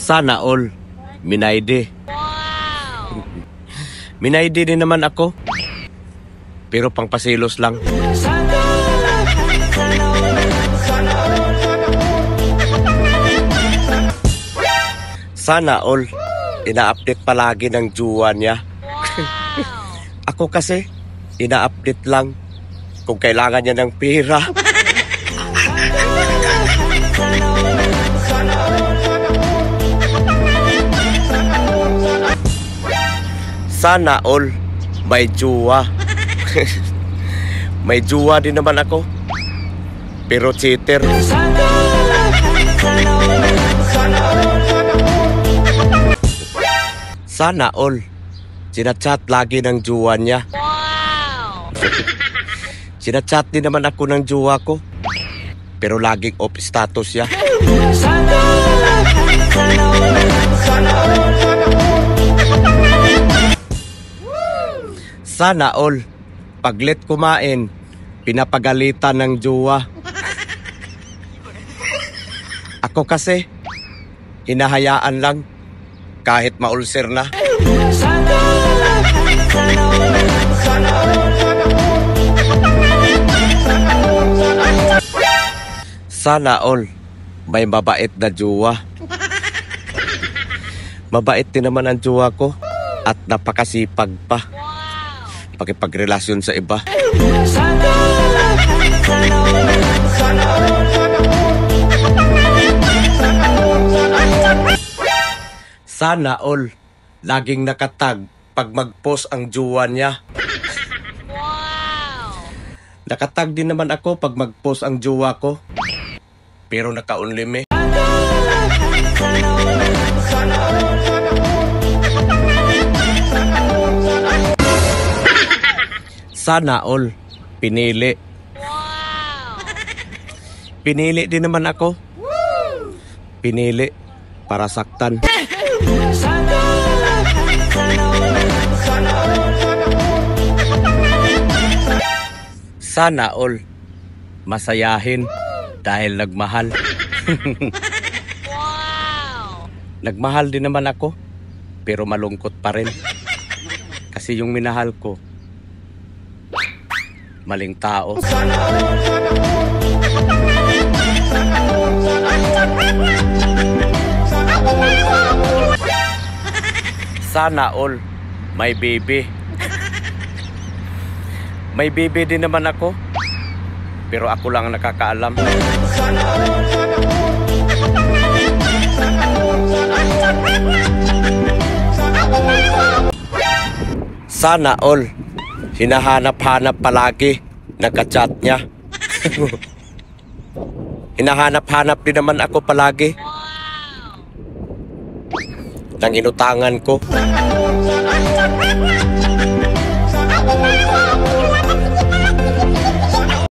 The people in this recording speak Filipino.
Sana all. Minayde. Minayde din naman ako. Pero pangpasilos lang. Sana all. Ina-update palagi ng jowa niya. Ako kasi, ina-update lang kung kailangan niya ng pera. Sana all may jowa. May jowa din naman ako. Pero cheater. Sana all sinachat lagi ng jowa niya. Sinachat din naman ako ng jowa ko. Pero laging off status siya. Sana all paglit kumain, pinapagalitan ng jowa. Ako kasi, hinahayaan lang kahit maulser na. Sana all may mabait na jowa. Mabait din naman ang jowa ko at napakasipag pa. Pakipagrelasyon sa iba. Sana all laging nakatag pag mag-post ang jowa niya. Nakatag din naman ako pag mag-post ang jowa ko. Pero naka-unlime. Sana all pinili. Pinili din naman ako. Pinili para saktan. Sana all masayahin dahil nagmahal. Nagmahal din naman ako pero malungkot pa rin. Kasi yung minahal ko maling tao. Sana all may baby. May baby din naman ako. Pero ako lang ang nakakaalam. Sana all hinahanap-hanap palagi nagka-chat niya. Hinahanap-hanap din naman ako palagi ng inutangan ko.